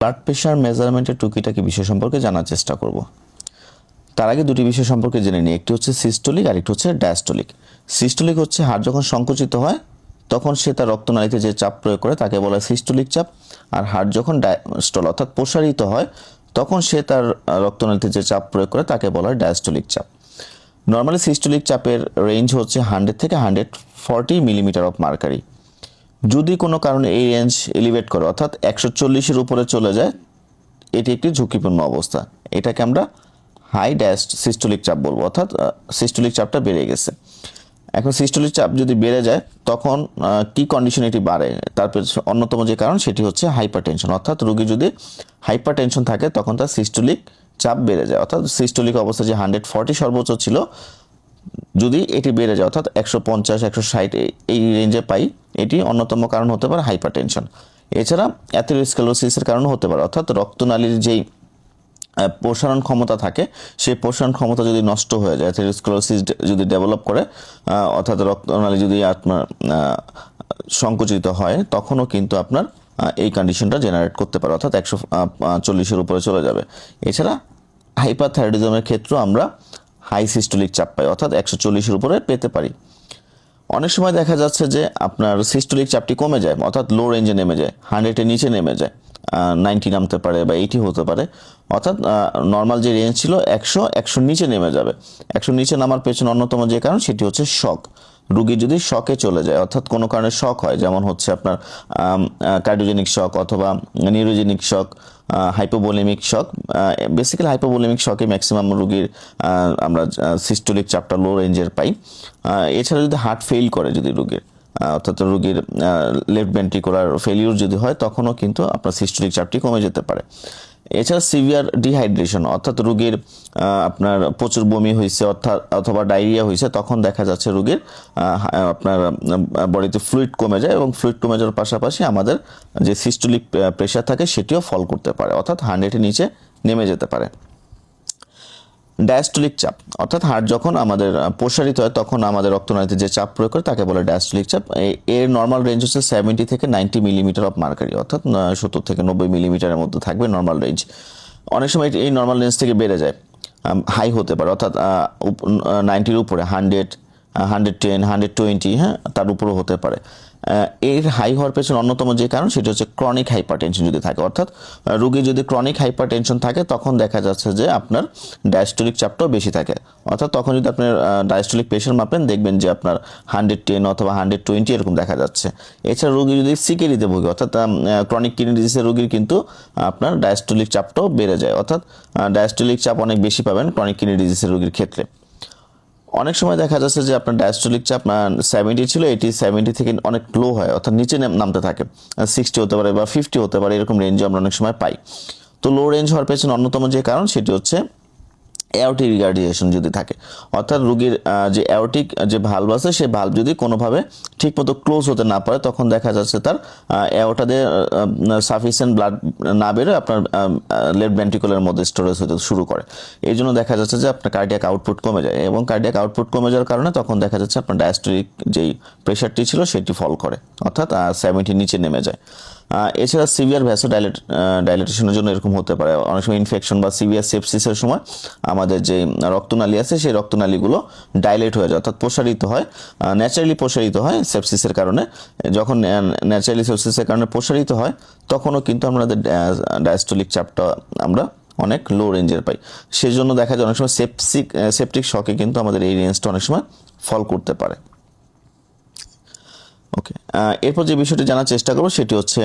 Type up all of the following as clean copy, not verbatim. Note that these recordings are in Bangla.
ব্লাড প্রেশার মেজারমেন্টের টুকিটাকি বিষয় সম্পর্কে জানার চেষ্টা করব। তার আগে দুটি বিষয় সম্পর্কে জেনে নিই, একটি হচ্ছে সিস্টোলিক আর একটি হচ্ছে ডায়াস্টোলিক। সিস্টোলিক হচ্ছে হাড় যখন সংকুচিত হয় তখন সে তার রক্তনালীতে যে চাপ প্রয়োগ করে তাকে বলা হয় সিস্টোলিক চাপ, আর হাড় যখন ডায়াস্টল অর্থাৎ প্রসারিত হয় তখন সে তার রক্তনালীতে যে চাপ প্রয়োগ করে তাকে বলা হয় ডায়াস্টোলিক চাপ। নর্মালি সিস্টোলিক চাপের রেঞ্জ হচ্ছে 100 থেকে 140 মিলিমিটার অফ মার্কারি। যদি কোনো কারণে এই রেঞ্জ এলিভেট করে অর্থাৎ 140-এর উপরে চলে যায়, এটি একটি ঝুঁকিপূর্ণ অবস্থা। এটাকে আমরা হাই সিস্টোলিক চাপ বলবো, অর্থাৎ সিস্টোলিক চাপটা বেড়ে গেছে। এখন সিস্টোলিক চাপ যদি বেড়ে যায় তখন কি কন্ডিশন এটি বাড়ে, তারপর অন্যতম যে কারণ সেটি হচ্ছে হাইপারটেনশন, অর্থাৎ রোগী যদি হাইপারটেনশন থাকে তখন তার সিস্টোলিক চাপ বেড়ে যায়। অর্থাৎ সিস্টোলিক অবস্থা যে 140 সর্বোচ্চ ছিল, যদি এটি বেড়ে যায় অর্থাৎ 150-160 এই রেঞ্জে পাই, এটি অন্যতম কারণ হতে পারে হাইপারটেনশন। এছাড়া অ্যাথেরোস্ক্লেরোসিসের কারণ হতে পারে, অর্থাৎ রক্তনালীর যেই প্রসারণ ক্ষমতা থাকে সেই প্রসারণ ক্ষমতা যদি নষ্ট হয়ে যায়, অ্যাথেরোস্ক্লেরোসিস যদি ডেভেলপ করে, অর্থাৎ রক্তনালী যদি আপনার সংকুচিত হয়, তখনও কিন্তু আপনার এই কন্ডিশনটা জেনারেট করতে পারে, অর্থাৎ 140-এর উপরে চলে যাবে। এছাড়া হাইপারথাইরয়েডিজমের ক্ষেত্রেও আমরা হাই সিস্টোলিক চাপ পাই, অর্থাৎ 140-এর উপরে পেতে পারি। অনেক সময় দেখা যাচ্ছে যে আপনার সিস্টোলিক চাপটি কমে যায়, অর্থাৎ লো রেঞ্জে নেমে যায়, 100-এর নিচে নেমে যায়, 90 নামতে পারে বা 80 হতে পারে, অর্থাৎ নর্মাল যে রেঞ্জ ছিল 100-100 নিচে নেমে যাবে। 100 নিচে নামার পেছনে অন্যতম যে কারণ সেটি হচ্ছে শক। রুগী যদি শকে চলে যায়, অর্থাৎ কোনো কারণে শক হয়, যেমন হচ্ছে আপনার কার্ডিওজেনিক শক অথবা নিউরোজেনিক শক, হাইপোভোলেমিক শক। বেসিক্যালি হাইপোভোলেমিক শকে ম্যাক্সিমাম রুগীর আমরা সিস্টোলিক চাপটা লো রেঞ্জের পাই। এছাড়া যদি হার্ট ফেল করে, যদি রুগীর অর্থাৎ রুগীর লেফট ভেন্ট্রিকুলার ফেলিউর যদি হয়, তখনও কিন্তু আপনার সিস্টোলিক চাপটি কমে যেতে পারে। এছাড়া সিভিয়ার ডিহাইড্রেশন, অর্থাৎ রুগীর আপনার প্রচুর বমি হয়েছে অথবা ডায়রিয়া হয়েছে, তখন দেখা যাচ্ছে রুগীর আপনার বডিতে ফ্লুইড কমে যায়, এবং ফ্লুইড কমে যাওয়ার পাশাপাশি আমাদের যে সিস্টোলিক প্রেশার থাকে সেটিও ফল করতে পারে, অর্থাৎ 100-এর নিচে নেমে যেতে পারে। ডায়াস্টোলিক চাপ, অর্থাৎ হার্ট যখন আমাদের প্রসারিত হয় তখন আমাদের রক্তনালীতে যে চাপ প্রয়োগ করে তাকে বলে ডায়াস্টোলিক চাপ। এর নর্মাল রেঞ্জ হচ্ছে 70 থেকে 90 মিলিমিটার অফ মার্কারি, অর্থাৎ 70 থেকে 90 মিলিমিটারের মধ্যে থাকবে নর্মাল রেঞ্জ। অনেক সময় এই নর্মাল রেঞ্জ থেকে বেড়ে যায়, হাই হতে পারে, অর্থাৎ 90-এর উপরে, 100, 110, 120, হ্যাঁ, তার উপরেও হতে পারে। এর হাই হওয়ার পেছনে অন্যতম যে কারণ সেটি হচ্ছে ক্রনিক হাইপারটেনশন যদি থাকে, অর্থাৎ রোগী যদি ক্রনিক হাইপারটেনশন থাকে তখন দেখা যাচ্ছে যে আপনার ডায়াস্টোলিক চাপটাও বেশি থাকে। অর্থাৎ তখন যদি আপনার ডায়াস্টোলিক প্রেশার মাপেন, দেখবেন যে আপনার 110 অথবা 120 এরকম দেখা যাচ্ছে। এছাড়া রোগী যদি সিকেরিতে ভোগে, অর্থাৎ ক্রনিক কিডনি ডিজিজের রোগীর কিন্তু আপনার ডায়াস্টোলিক চাপটাও বেড়ে যায়, অর্থাৎ ডায়াস্টোলিক চাপ অনেক বেশি পাবেন ক্রনিক কিডনি ডিজিজের রোগীর ক্ষেত্রে। অনেক সময় দেখা যাচ্ছে যে আপনার ডায়াস্টোলিক চাপ 70 ছিল, এটি 70 থেকে অনেক লো হয়, অর্থাৎ নিচে নামতে থাকে, 60 হতে পারে বা 50 হতে পারে, এরকম রেঞ্জে আমরা অনেক সময় পাই। তো লো রেঞ্জ হওয়ার পেছনে অন্যতম যে কারণ সেটি হচ্ছে অ্যাওর্টিক রিগার্ডিয়েশন যদি থাকে, অর্থাৎ রোগীর যে অ্যাওর্টিক যে ভালভ আছে সেই ভালভ যদি কোনোভাবে ঠিকমতো ক্লোজ হতে না পারে, তখন দেখা যাচ্ছে তার অ্যাওর্টাতে সাফিসিয়েন্ট ব্লাড না বেরোয় আপনার লেফট ভেন্ট্রিকুলার মধ্যে স্টোরেজ হতে শুরু করে। এই জন্য দেখা যাচ্ছে যে আপনার কার্ডিয়াক আউটপুট কমে যায়, এবং কার্ডিয়াক আউটপুট কমে যাওয়ার কারণে তখন দেখা যাচ্ছে আপনার ডায়াস্টোলিক যেই প্রেশারটি ছিল সেটি ফল করে, অর্থাৎ 70 নিচে নেমে যায়। এছাড়া সিভিয়ার ডাইলেটেশনের জন্য এরকম হতে পারে, অনেক সময় ইনফেকশন বা সিভিয়ার সেপসিসের সময় আমাদের যে রক্তনালী আছে সেই রক্তনালীগুলো ডাইলেট হয়ে যায়, অর্থাৎ প্রসারিত হয়, ন্যাচারালি প্রসারিত হয় সেপসিসের কারণে। যখন ন্যাচারালি সেপসিসের কারণে প্রসারিত হয় তখনও কিন্তু আমাদের ডায়াস্টোলিক চাপটা আমরা অনেক লো রেঞ্জের পাই। সেই জন্য দেখা যায় অনেক সময় সেপটিক শকে কিন্তু আমাদের এই রেঞ্জটা অনেক সময় ফল করতে পারে। ওকে, এরপর যে বিষয়টি জানার চেষ্টা করব সেটি হচ্ছে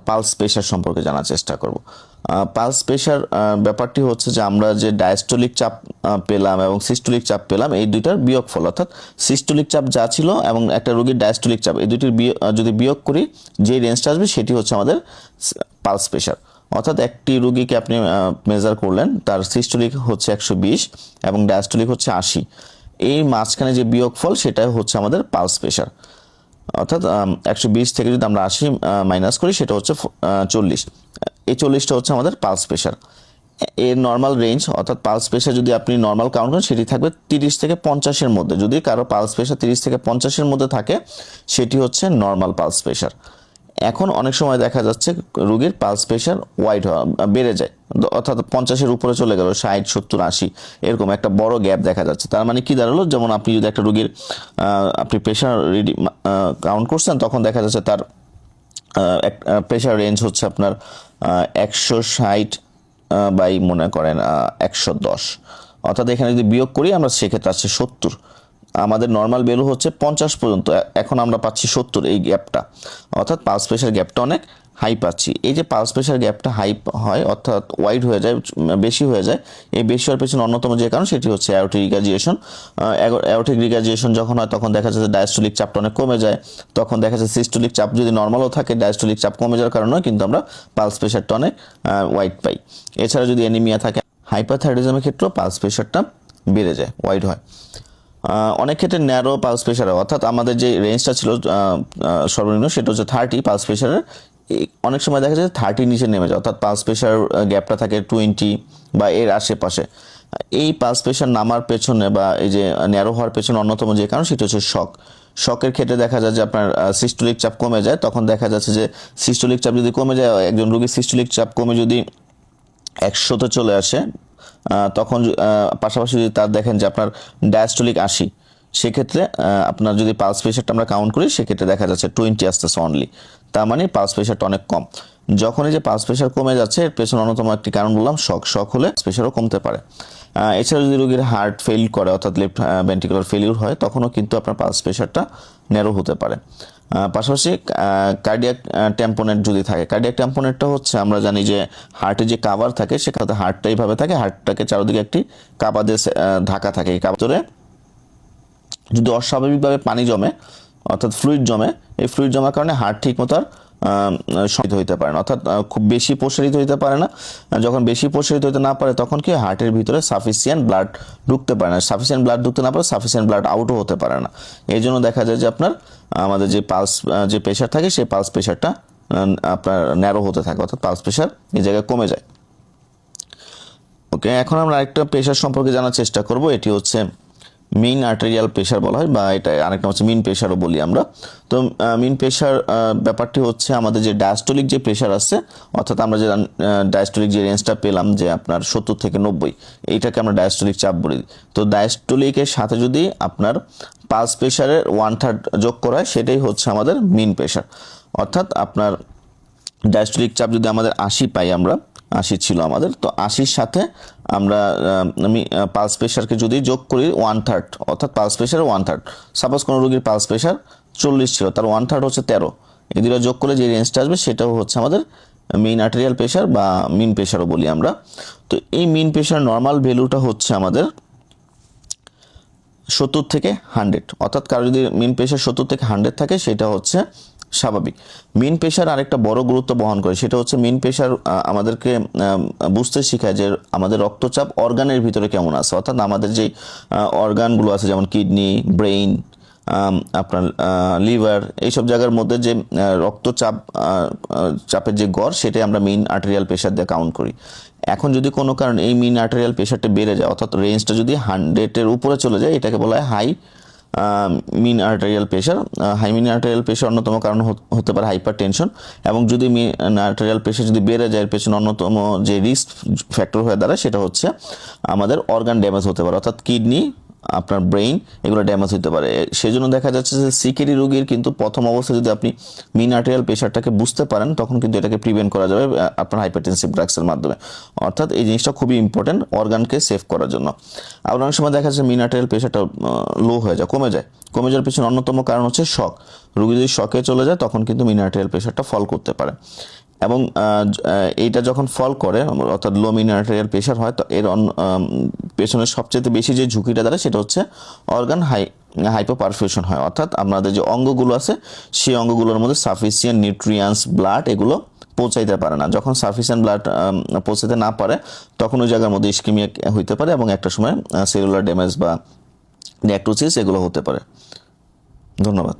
পালস প্রেশার সম্পর্কে জানার চেষ্টা করব। পালস প্রেশার ব্যাপারটি হচ্ছে যে আমরা যে ডায়াস্টোলিক চাপ পেলাম এবং সিস্টোলিক চাপ পেলাম, এই দুইটার বিয়োগফল, অর্থাৎ সিস্টোলিক চাপ যা ছিল এবং একটা রোগীর ডায়াস্টোলিক চাপ, এই দুটির যদি বিয়োগ করি যে রেঞ্জটা আসবে সেটি হচ্ছে আমাদের পালস প্রেশার। অর্থাৎ একটি রোগীকে আপনি মেজার করলেন, তার সিস্টোলিক হচ্ছে 120 এবং ডায়াস্টোলিক হচ্ছে 80, এই মাঝখানে যে বিয়োগফল সেটা হচ্ছে আমাদের পালস প্রেশার। অর্থাৎ 120 থেকে যদি আমরা 80 মাইনাস করি সেটা হচ্ছে 40, এই 40টা হচ্ছে আমাদের পালস প্রেশার। এর নর্মাল রেঞ্জ, অর্থাৎ পালস প্রেশার যদি আপনি নর্মাল কাউন্ট করেন সেটি থাকবে 30 থেকে 50-এর মধ্যে। যদি কারো পালস প্রেশার 30 থেকে 50-এর মধ্যে থাকে সেটি হচ্ছে নর্মাল পালস প্রেশার। এখন অনেক সময় দেখা যাচ্ছে রোগীর পালস প্রেশার ওয়াইড বেড়ে যায়, অর্থাৎ 50-এর উপরে চলে গেল, 60, 70, 80 এরকম একটা বড় গ্যাপ দেখা যাচ্ছে। তার মানে কি দাঁড়ালো, যেমন আপনি যদি একটা রোগীর আপনি প্রেশার কাউন্ট করছেন, তখন দেখা যাচ্ছে তার প্রেশার রেঞ্জ হচ্ছে আপনার 160 বাই মনে করেন 110, অর্থাৎ এখানে যদি বিয়োগ করি আমরা সেক্ষেত্রে আছে 70। আমাদের নর্মাল ভ্যালু হচ্ছে 50 পর্যন্ত, এখন আমরা পাচ্ছি 70, এই গ্যাপটা, অর্থাৎ পালস প্রেশার গ্যাপটা অনেক হাই পাচ্ছি। এই যে পালস প্রেশার গ্যাপটা হাই হয় অর্থাৎ ওয়াইড হয়ে যায়, বেশি হয়ে যায়, এই বেশি হওয়ার পেছনে অন্যতম যে কারণ সেটি হচ্ছে অ্যাওর্টিক রিগার্জিয়েশন। অ্যাওর্টিক রিগার্জিয়েশন যখন হয় তখন দেখা যাচ্ছে ডায়াস্টোলিক চাপটা অনেক কমে যায়, তখন দেখা যাচ্ছে সিস্টোলিক চাপ যদি নর্মালও থাকে, ডায়াস্টোলিক চাপ কমে যাওয়ার কারণে কিন্তু আমরা পালস প্রেশারটা অনেক ওয়াইড পাই। এছাড়া যদি অ্যানিমিয়া থাকে, হাইপারথাইরয়েডিজমের ক্ষেত্রেও পালস প্রেশারটা বেড়ে যায়, ওয়াইড হয়। অনেক ক্ষেত্রে ন্যারো পালস প্রেশার, অর্থাৎ আমাদের যে রেঞ্জটা ছিল সর্বনিম্ন সেটা হচ্ছে 30 পালস প্রেশারের, অনেক সময় দেখা যায় 30 নিচে নেমে যায়, অর্থাৎ পালস প্রেশার গ্যাপটা থাকে 20 বা এর আশেপাশে। এই পালস প্রেশার নামার পেছনে বা এই যে ন্যারো হওয়ার পেছনে অন্যতম যে কারণ সেটা হচ্ছে শকের ক্ষেত্রে দেখা যায় যে আপনার সিস্টোলিক চাপ কমে যায়, তখন দেখা যাচ্ছে যে সিস্টোলিক চাপ যদি কমে যায়, একজন রোগীর সিস্টোলিক চাপ কমে যদি 100-তে চলে আসে, তখন পাশাপাশি যদি তার দেখেন যে আপনার ডায়াস্টোলিক 80, সেক্ষেত্রে আপনার যদি পালস প্রেশারটা আমরা কাউন্ট করি সেক্ষেত্রে দেখা যাচ্ছে 20 আসতেছে অনলি, তার মানে পালস প্রেশারটা অনেক কম। যখনই যে পালস প্রেশার কমে যাচ্ছে এর পেছনে অন্যতম একটি কারণ বললাম শক হলে প্রেশারও কমতে পারে। এছাড়া যদি রোগীর হার্ট ফেল করে অর্থাৎ লেফট ভেন্ট্রিকুলার ফেলিউর হয়, তখনও কিন্তু আপনার পালস প্রেশারটা ন্যারো হতে পারে। পাশাপাশি কার্ডিয়াক ট্যাম্পোনেট যদি থাকে, কার্ডিয়াক ট্যাম্পোনেটটা হচ্ছে আমরা জানি যে হার্টে যে কাভার থাকে সেখানে হার্টটা এইভাবে থাকে, হার্টটাকে চারদিকে একটি কাবা দিয়ে ঢাকা থাকে, এই কাবারে যদি অস্বাভাবিকভাবে পানি জমে অর্থাৎ ফ্লুইড জমে, এই ফ্লুইড জমার কারণে হার্ট ঠিক মতো আর শীত হইতে পারে না, অর্থাৎ খুব বেশি প্রসারিত হইতে পারে না। যখন বেশি প্রসারিত হইতে না পারে তখন কি হার্টের ভিতরে সাফিসিয়েন্ট ব্লাড ঢুকতে পারে না, সাফিসিয়েন্ট ব্লাড ঢুকতে না পারে সাফিসিয়েন্ট ব্লাড আউটও হতে পারে না। এই জন্য দেখা যায় যে আপনার আমাদের যে পালস যে প্রেশার থাকে সেই পালস প্রেশারটা আপনার ন্যারো হতে থাকে, অর্থাৎ পালস প্রেশার এই জায়গায় কমে যায়। ওকে, এখন আমরা আরেকটা প্রেশার সম্পর্কে জানার চেষ্টা করব, এটি হচ্ছে মিন আর্টেরিয়াল প্রেশার বলা হয়, বা এটা আরেকটা হচ্ছে মিন প্রেশারও বলি আমরা। তো মিন প্রেশার ব্যাপারটি হচ্ছে আমাদের যে ডায়াস্টোলিক যে প্রেশার আছে, অর্থাৎ আমরা যে ডায়াস্টোলিক যে রেঞ্জটা পেলাম যে আপনার 70 থেকে 90, এইটাকে আমরা ডায়াস্টোলিক চাপ বলি। তো ডায়াস্টোলিকের সাথে যদি আপনার পালস প্রেশারের 1/3 যোগ করা হয় সেটাই হচ্ছে আমাদের মিন প্রেশার। অর্থাৎ আপনার ডায়াস্টোলিক চাপ যদি আমাদের 80 পাই, আমরা 80 ছিল আমাদের, তো 80-র সাথে আমরা পালস প্রেশারকে যদি যোগ করি 1/3, অর্থাৎ পালস প্রেশারের 1/3, সাপোজ কোনো রোগীর পালস প্রেশার 40 ছিল, তার 1/3 হচ্ছে 13, এই দুটো যোগ করলে যে রেঞ্জটা আসবে সেটাও হচ্ছে আমাদের মেইন আর্টেরিয়াল প্রেশার বা মিন প্রেশারও বলি আমরা। তো এই মিন প্রেশার নর্মাল ভ্যালুটা হচ্ছে আমাদের 70 থেকে 100, অর্থাৎ কারো যদি মিন প্রেশার 70 থেকে 100 থাকে সেটা হচ্ছে স্বাভাবিক। মিন প্রেশার আরেকটা বড় গুরুত্ব বহন করে, সেটা হচ্ছে মিন প্রেশার আমাদেরকে বুঝতে শেখায় যে আমাদের রক্তচাপ অর্গানের ভিতরে কেমন আছে, অর্থাৎ আমাদের যে অর্গানগুলো আছে যেমন কিডনি, ব্রেইন, আপনার লিভার, এইসব জায়গার মধ্যে যে রক্তচাপ চাপের যে গড় সেটাই আমরা মিন আর্টেরিয়াল প্রেশার দিয়ে কাউন্ট করি। এখন যদি কোনো কারণে এই মিন আর্টেরিয়াল প্রেশারটা বেড়ে যায়, অর্থাৎ রেঞ্জটা যদি 100-এর উপরে চলে যায়, এটাকে বলা হয় হাই মিন আর্টেরিয়াল প্রেশার। হাই মিন আর্টেরিয়াল প্রেশার অন্যতম কারণ হতে পারে হাইপার টেনশন, এবং যদি মিন আর্টেরিয়াল প্রেশার যদি বেড়ে যায় এর পেছনে অন্যতম যে রিস্ক ফ্যাক্টর হয়ে দাঁড়ায় সেটা হচ্ছে আমাদের অর্গান ড্যামেজ হতে পারে, অর্থাৎ কিডনি, আপনার ব্রেইন, এগুলো ড্যামেজ হতে পারে। সেই জন্য দেখা যাচ্ছে যে সিকেডি রোগীর কিন্তু প্রথম অবস্থায় যদি আপনি মিন আর্টেরিয়াল প্রেশারটাকে বুঝতে পারেন তখন কিন্তু এটাকে প্রিভেন্ট করা যাবে আপনার হাইপারটেনসিভ ড্রাগসের মাধ্যমে, অর্থাৎ এই জিনিসটা খুবই ইম্পর্টেন্ট অর্গানকে সেভ করার জন্য। আবার অনেক সময় দেখা যাচ্ছে মিন আর্টেরিয়াল প্রেশারটা লো হয়ে যায়, কমে যাওয়ার পিছনে অন্যতম কারণ হচ্ছে শক। রোগী যদি শকে চলে যায় তখন কিন্তু মিন আর্টেরিয়াল প্রেশারটা ফল করতে পারে, এবং এইটা যখন ফল করে অর্থাৎ লো মিন আর্টেরিয়াল প্রেশার হয়, তো এর পেছনে সবচেয়ে বেশি যে ঝুঁকিটা দাঁড়ায় সেটা হচ্ছে অর্গান হাইপোপারফিউশন হয়, অর্থাৎ আমাদের যে অঙ্গগুলো আছে সেই অঙ্গগুলোর মধ্যে সাফিসিয়েন্ট নিউট্রিয়েন্টস ব্লাড এগুলো পৌঁছাইতে পারে না। যখন সাফিসিয়েন্ট ব্লাড পৌঁছাতে না পারে তখন ওই জায়গার মধ্যে ইসকেমিয়া হইতে পারে, এবং একটা সময় সেলুলার ড্যামেজ বা নেক্রোসিস এগুলো হতে পারে। ধন্যবাদ।